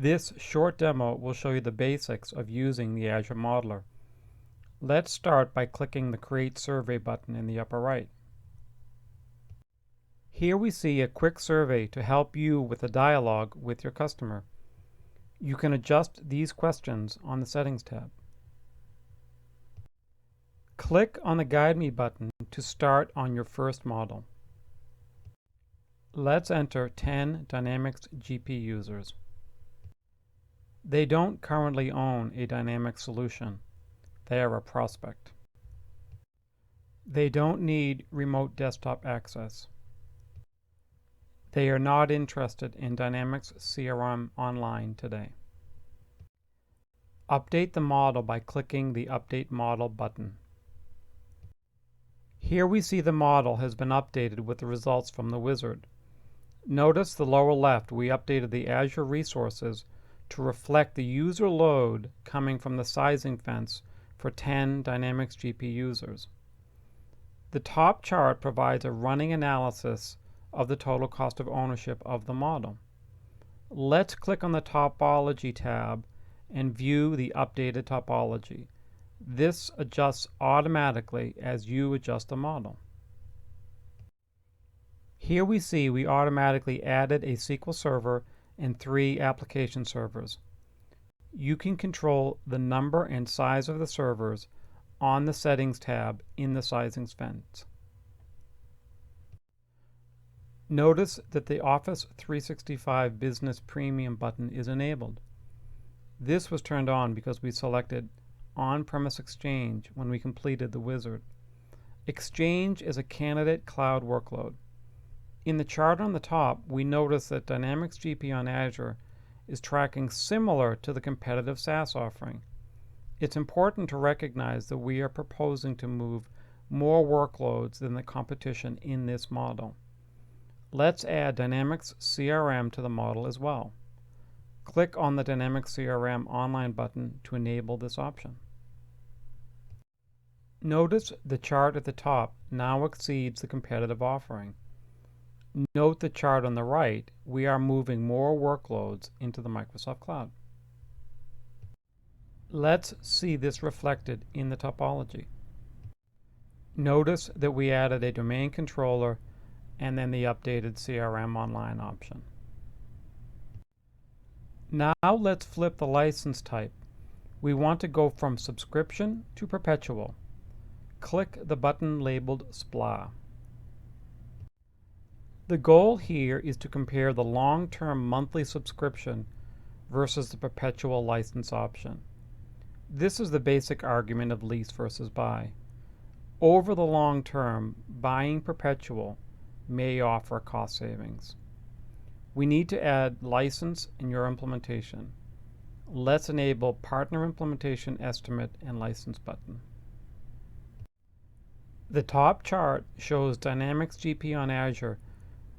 This short demo will show you the basics of using the Azure Modeler. Let's start by clicking the Create Survey button in the upper right. Here we see a quick survey to help you with a dialogue with your customer. You can adjust these questions on the Settings tab. Click on the Guide Me button to start on your first model. Let's enter 10 Dynamics GP users. They don't currently own a Dynamics solution. They are a prospect. They don't need remote desktop access. They are not interested in Dynamics CRM Online today. Update the model by clicking the Update Model button. Here we see the model has been updated with the results from the wizard. Notice the lower left, we updated the Azure resources to reflect the user load coming from the sizing fence for 10 Dynamics GP users. The top chart provides a running analysis of the total cost of ownership of the model. Let's click on the Topology tab and view the updated topology. This adjusts automatically as you adjust the model. Here we see we automatically added a SQL Server and 3 application servers. You can control the number and size of the servers on the Settings tab in the Sizing fence. Notice that the Office 365 Business Premium button is enabled. This was turned on because we selected On-Premise Exchange when we completed the wizard. Exchange is a candidate cloud workload. In the chart on the top, we notice that Dynamics GP on Azure is tracking similar to the competitive SaaS offering. It's important to recognize that we are proposing to move more workloads than the competition in this model. Let's add Dynamics CRM to the model as well. Click on the Dynamics CRM Online button to enable this option. Notice the chart at the top now exceeds the competitive offering. Note the chart on the right, we are moving more workloads into the Microsoft Cloud. Let's see this reflected in the topology. Notice that we added a domain controller and then the updated CRM Online option. Now let's flip the license type. We want to go from subscription to perpetual. Click the button labeled SPLA. The goal here is to compare the long-term monthly subscription versus the perpetual license option. This is the basic argument of lease versus buy. Over the long term, buying perpetual may offer cost savings. We need to add license in your implementation. Let's enable Partner Implementation Estimate and License button. The top chart shows Dynamics GP on Azure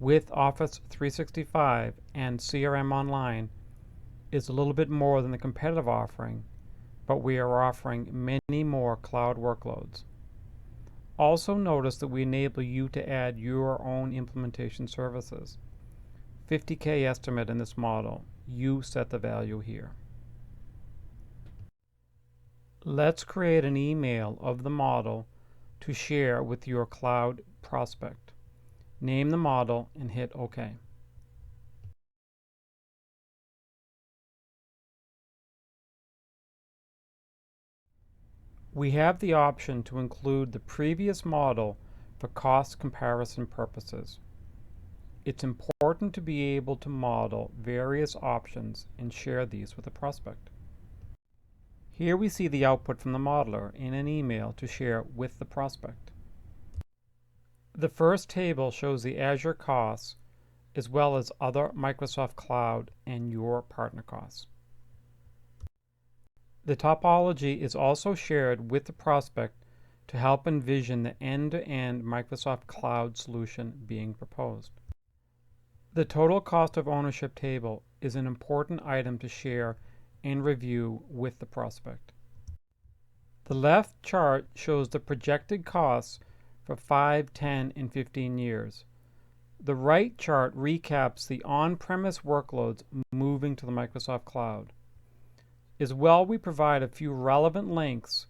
with Office 365 and CRM Online is a little bit more than the competitive offering, but we are offering many more cloud workloads. Also notice that we enable you to add your own implementation services. 50K estimate in this model. You set the value here. Let's create an email of the model to share with your cloud prospect. Name the model and hit OK. We have the option to include the previous model for cost comparison purposes. It's important to be able to model various options and share these with a prospect. Here we see the output from the modeler in an email to share with the prospect. The first table shows the Azure costs as well as other Microsoft Cloud and your partner costs. The topology is also shared with the prospect to help envision the end-to-end Microsoft Cloud solution being proposed. The total cost of ownership table is an important item to share and review with the prospect. The left chart shows the projected costs for 5, 10, and 15 years. The right chart recaps the on-premise workloads moving to the Microsoft Cloud. As well, we provide a few relevant links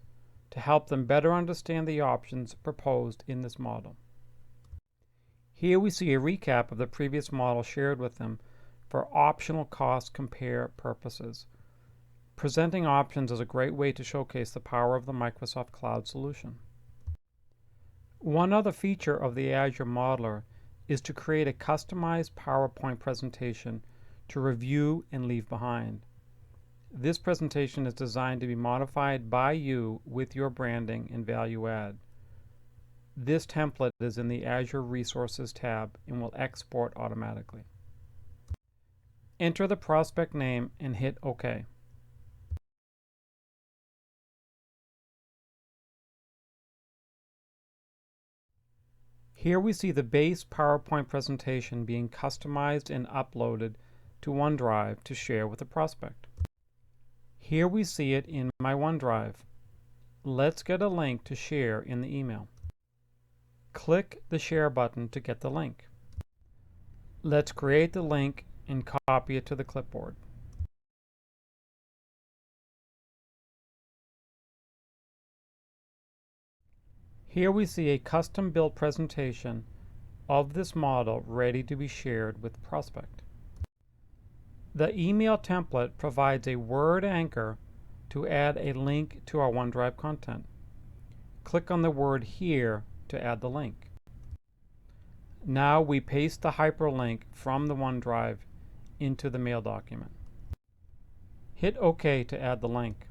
to help them better understand the options proposed in this model. Here we see a recap of the previous model shared with them for optional cost compare purposes. Presenting options is a great way to showcase the power of the Microsoft Cloud solution. One other feature of the Azure Modeler is to create a customized PowerPoint presentation to review and leave behind. This presentation is designed to be modified by you with your branding and value add. This template is in the Azure Resources tab and will export automatically. Enter the prospect name and hit OK. Here we see the base PowerPoint presentation being customized and uploaded to OneDrive to share with the prospect. Here we see it in my OneDrive. Let's get a link to share in the email. Click the Share button to get the link. Let's create the link and copy it to the clipboard. Here we see a custom-built presentation of this model ready to be shared with the prospect. The email template provides a word anchor to add a link to our OneDrive content. Click on the word Here to add the link. Now we paste the hyperlink from the OneDrive into the mail document. Hit OK to add the link.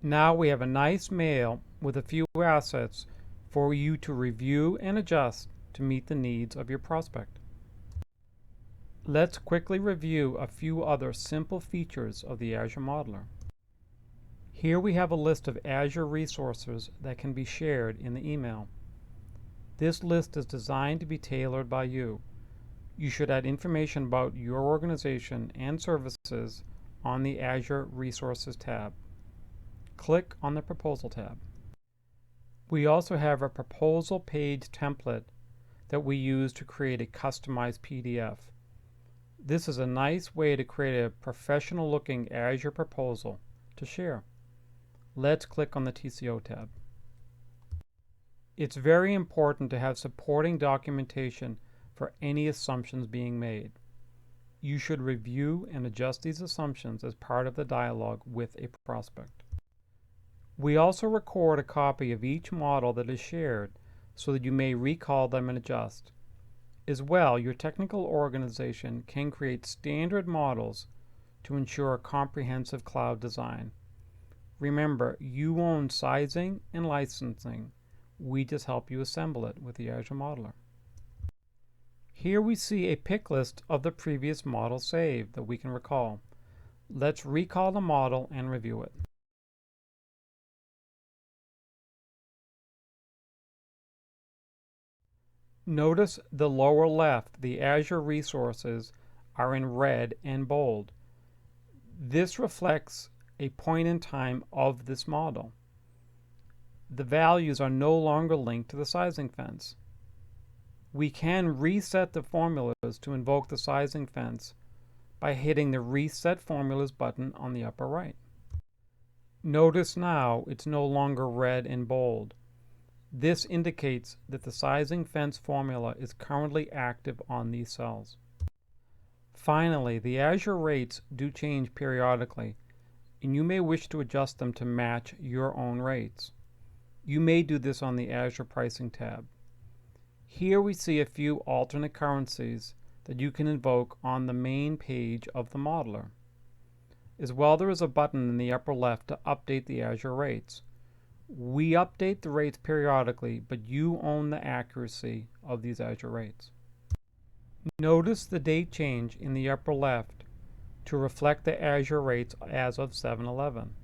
Now we have a nice mail with a few assets for you to review and adjust to meet the needs of your prospect. Let's quickly review a few other simple features of the Azure Modeler. Here we have a list of Azure resources that can be shared in the email. This list is designed to be tailored by you. You should add information about your organization and services on the Azure Resources tab. Click on the Proposal tab. We also have a proposal page template that we use to create a customized PDF. This is a nice way to create a professional-looking Azure proposal to share. Let's click on the TCO tab. It's very important to have supporting documentation for any assumptions being made. You should review and adjust these assumptions as part of the dialogue with a prospect. We also record a copy of each model that is shared so that you may recall them and adjust. As well, your technical organization can create standard models to ensure a comprehensive cloud design. Remember, you own sizing and licensing. We just help you assemble it with the Azure Modeler. Here we see a pick list of the previous model saved that we can recall. Let's recall the model and review it. Notice the lower left, the Azure resources are in red and bold. This reflects a point in time of this model. The values are no longer linked to the sizing fence. We can reset the formulas to invoke the sizing fence by hitting the Reset Formulas button on the upper right. Notice now it's no longer red and bold. This indicates that the sizing fence formula is currently active on these cells. Finally, the Azure rates do change periodically, and you may wish to adjust them to match your own rates. You may do this on the Azure Pricing tab. Here we see a few alternate currencies that you can invoke on the main page of the modeler. As well, there is a button in the upper left to update the Azure rates. We update the rates periodically, but you own the accuracy of these Azure rates. Notice the date change in the upper left to reflect the Azure rates as of 7/11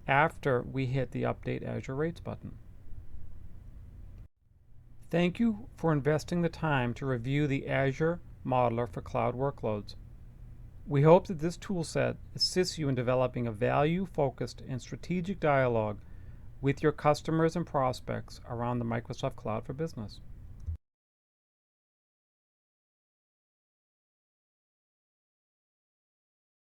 after we hit the Update Azure Rates button. Thank you for investing the time to review the Azure Modeler for cloud workloads. We hope that this toolset assists you in developing a value-focused and strategic dialogue with your customers and prospects around the Microsoft Cloud for Business.